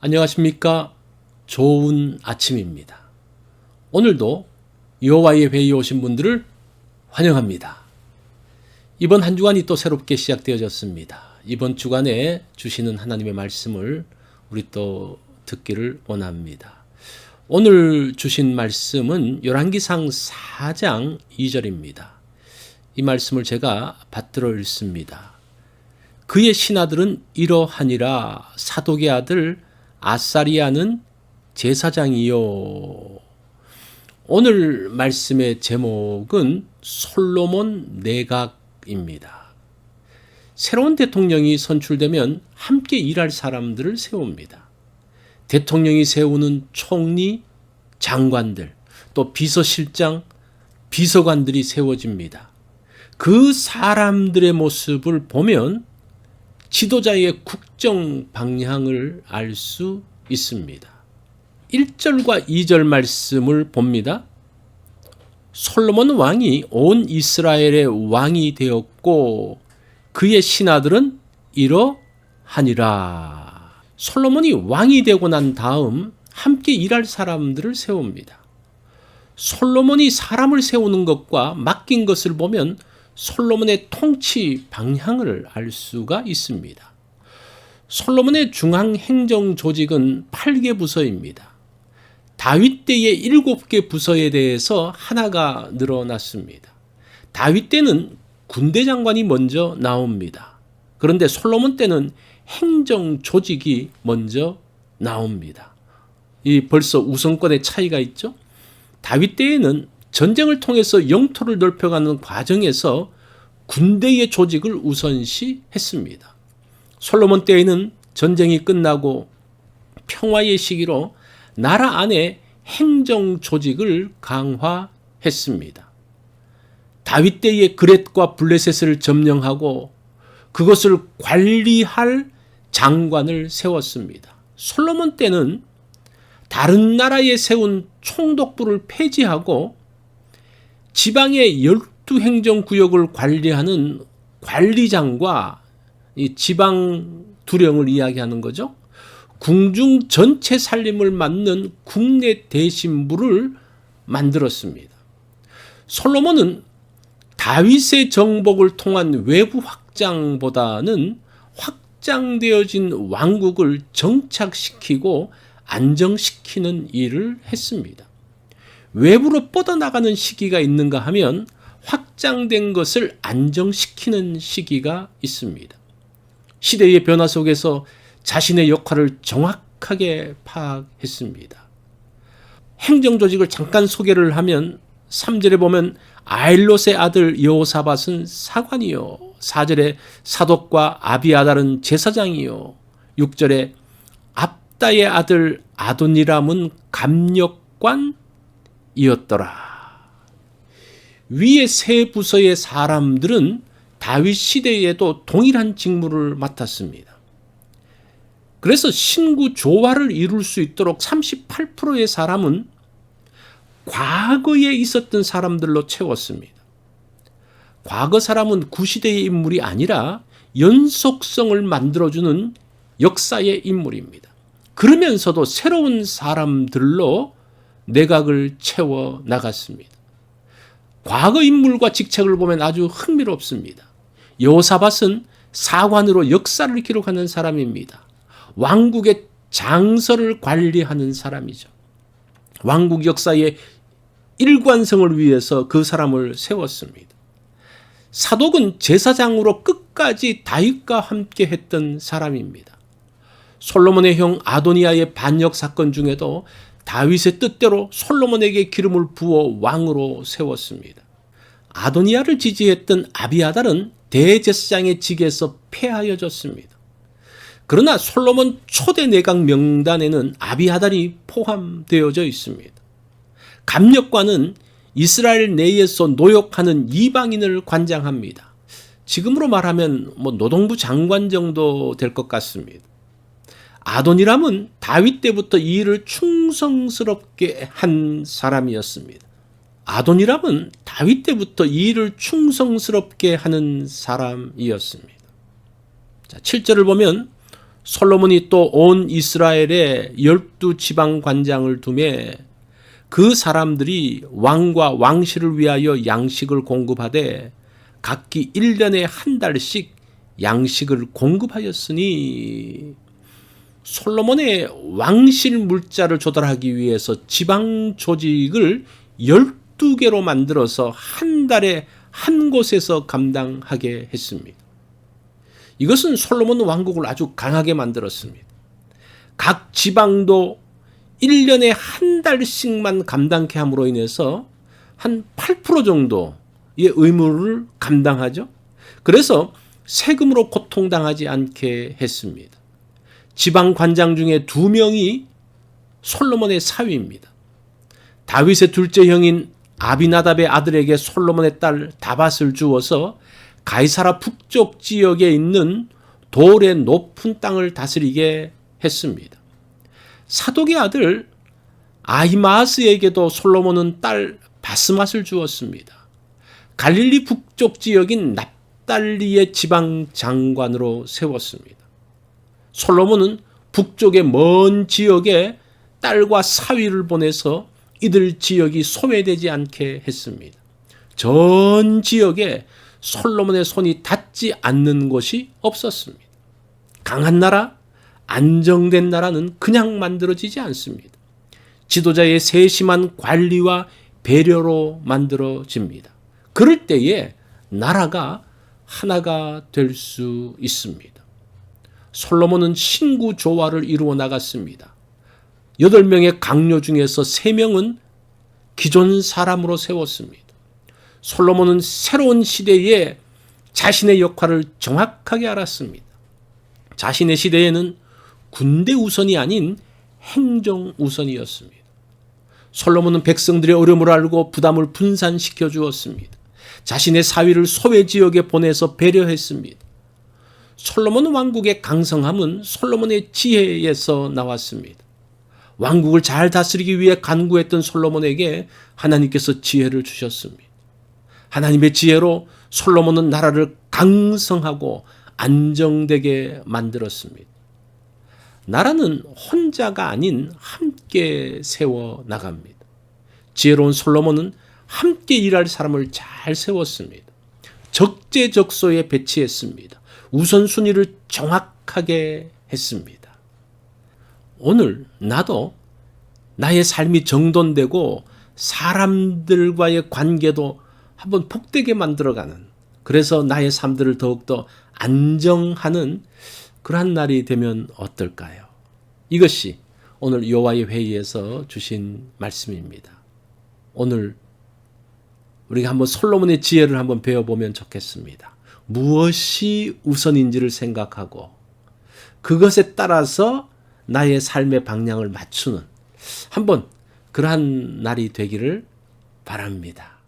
안녕하십니까? 좋은 아침입니다. 오늘도 여호와의 회의에 오신 분들을 환영합니다. 이번 한 주간이 또 새롭게 시작되어졌습니다. 이번 주간에 주시는 하나님의 말씀을 우리 또 듣기를 원합니다. 오늘 주신 말씀은 열왕기상 4장 2절입니다. 이 말씀을 제가 받들어 읽습니다. 그의 신하들은 이러하니라. 사독의 아들 아사리야는 제사장이요. 오늘 말씀의 제목은 솔로몬 내각입니다. 새로운 대통령이 선출되면 함께 일할 사람들을 세웁니다. 대통령이 세우는 총리, 장관들, 또 비서실장, 비서관들이 세워집니다. 그 사람들의 모습을 보면 지도자의 국정 방향을 알 수 있습니다. 1절과 2절 말씀을 봅니다. 솔로몬 왕이 온 이스라엘의 왕이 되었고 그의 신하들은 이러하니라. 솔로몬이 왕이 되고 난 다음 함께 일할 사람들을 세웁니다. 솔로몬이 사람을 세우는 것과 맡긴 것을 보면 솔로몬의 통치 방향을 알 수가 있습니다. 솔로몬의 중앙 행정 조직은 8개 부서입니다. 다윗 때의 7개 부서에 대해서 하나가 늘어났습니다. 다윗 때는 군대 장관이 먼저 나옵니다. 그런데 솔로몬 때는 행정 조직이 먼저 나옵니다. 이 벌써 우선권의 차이가 있죠. 다윗 때에는 전쟁을 통해서 영토를 넓혀가는 과정에서 군대의 조직을 우선시했습니다. 솔로몬 때에는 전쟁이 끝나고 평화의 시기로 나라 안에 행정 조직을 강화했습니다. 다윗 때의 그렛과 블레셋을 점령하고 그것을 관리할 장관을 세웠습니다. 솔로몬 때는 다른 나라에 세운 총독부를 폐지하고 지방의 12행정구역을 관리하는 관리장과 이 지방 두령을 이야기하는 거죠. 궁중 전체 살림을 맡는 국내 대신부를 만들었습니다. 솔로몬은 다윗의 정복을 통한 외부 확장보다는 확장되어진 왕국을 정착시키고 안정시키는 일을 했습니다. 외부로 뻗어나가는 시기가 있는가 하면 확장된 것을 안정시키는 시기가 있습니다. 시대의 변화 속에서 자신의 역할을 정확하게 파악했습니다. 행정조직을 잠깐 소개를 하면 3절에 보면 아일롯의 아들 여호사밧은 사관이요. 4절에 사독과 아비아달은 제사장이요. 6절에 압다의 아들 아도니람은 감력관 이었더라. 위의 세 부서의 사람들은 다윗 시대에도 동일한 직무를 맡았습니다. 그래서 신구 조화를 이룰 수 있도록 38%의 사람은 과거에 있었던 사람들로 채웠습니다. 과거 사람은 구시대의 인물이 아니라 연속성을 만들어주는 역사의 인물입니다. 그러면서도 새로운 사람들로 내각을 채워 나갔습니다. 과거 인물과 직책을 보면 아주 흥미롭습니다. 여호사밧은 사관으로 역사를 기록하는 사람입니다. 왕국의 장서를 관리하는 사람이죠. 왕국 역사의 일관성을 위해서 그 사람을 세웠습니다. 사독은 제사장으로 끝까지 다윗과 함께 했던 사람입니다. 솔로몬의 형 아도니아의 반역 사건 중에도 다윗의 뜻대로 솔로몬에게 기름을 부어 왕으로 세웠습니다. 아도니아를 지지했던 아비아달은 대제사장의 직에서 폐하여졌습니다. 그러나 솔로몬 초대 내각 명단에는 아비아달이 포함되어져 있습니다. 감력관은 이스라엘 내에서 노역하는 이방인을 관장합니다. 지금으로 말하면 노동부 장관 정도 될 것 같습니다. 아도니람은 다윗 때부터 이 일을 충성스럽게 한 사람이었습니다. 아도니람은 다윗 때부터 이 일을 충성스럽게 하는 사람이었습니다. 자, 7절을 보면 솔로몬이 또 온 이스라엘에 12지방 관장을 두매 그 사람들이 왕과 왕실을 위하여 양식을 공급하되 각기 1년에 한 달씩 양식을 공급하였으니 솔로몬의 왕실 물자를 조달하기 위해서 지방 조직을 12개로 만들어서 한 달에 한 곳에서 감당하게 했습니다. 이것은 솔로몬 왕국을 아주 강하게 만들었습니다. 각 지방도 1년에 한 달씩만 감당케 함으로 인해서 한 8% 정도의 의무를 감당하죠. 그래서 세금으로 고통당하지 않게 했습니다. 지방 관장 중에 2명이 솔로몬의 사위입니다. 다윗의 둘째 형인 아비나답의 아들에게 솔로몬의 딸 다밧을 주어서 가이사라 북쪽 지역에 있는 돌의 높은 땅을 다스리게 했습니다. 사독의 아들 아히마아스에게도 솔로몬은 딸 바스맛을 주었습니다. 갈릴리 북쪽 지역인 납달리의 지방 장관으로 세웠습니다. 솔로몬은 북쪽의 먼 지역에 딸과 사위를 보내서 이들 지역이 소외되지 않게 했습니다. 전 지역에 솔로몬의 손이 닿지 않는 곳이 없었습니다. 강한 나라, 안정된 나라는 그냥 만들어지지 않습니다. 지도자의 세심한 관리와 배려로 만들어집니다. 그럴 때에 나라가 하나가 될 수 있습니다. 솔로몬은 신구 조화를 이루어 나갔습니다. 8명의 강요 중에서 3명은 기존 사람으로 세웠습니다. 솔로몬은 새로운 시대에 자신의 역할을 정확하게 알았습니다. 자신의 시대에는 군대 우선이 아닌 행정 우선이었습니다. 솔로몬은 백성들의 어려움을 알고 부담을 분산시켜 주었습니다. 자신의 사위를 소외 지역에 보내서 배려했습니다. 솔로몬 왕국의 강성함은 솔로몬의 지혜에서 나왔습니다. 왕국을 잘 다스리기 위해 간구했던 솔로몬에게 하나님께서 지혜를 주셨습니다. 하나님의 지혜로 솔로몬은 나라를 강성하고 안정되게 만들었습니다. 나라는 혼자가 아닌 함께 세워 나갑니다. 지혜로운 솔로몬은 함께 일할 사람을 잘 세웠습니다. 적재적소에 배치했습니다. 우선순위를 정확하게 했습니다. 오늘 나도 나의 삶이 정돈되고 사람들과의 관계도 한번 복되게 만들어가는, 그래서 나의 삶들을 더욱더 안정하는 그러한 날이 되면 어떨까요? 이것이 오늘 여호와의 회의에서 주신 말씀입니다. 오늘 우리가 한번 솔로몬의 지혜를 한번 배워보면 좋겠습니다. 무엇이 우선인지를 생각하고 그것에 따라서 나의 삶의 방향을 맞추는 한번 그러한 날이 되기를 바랍니다.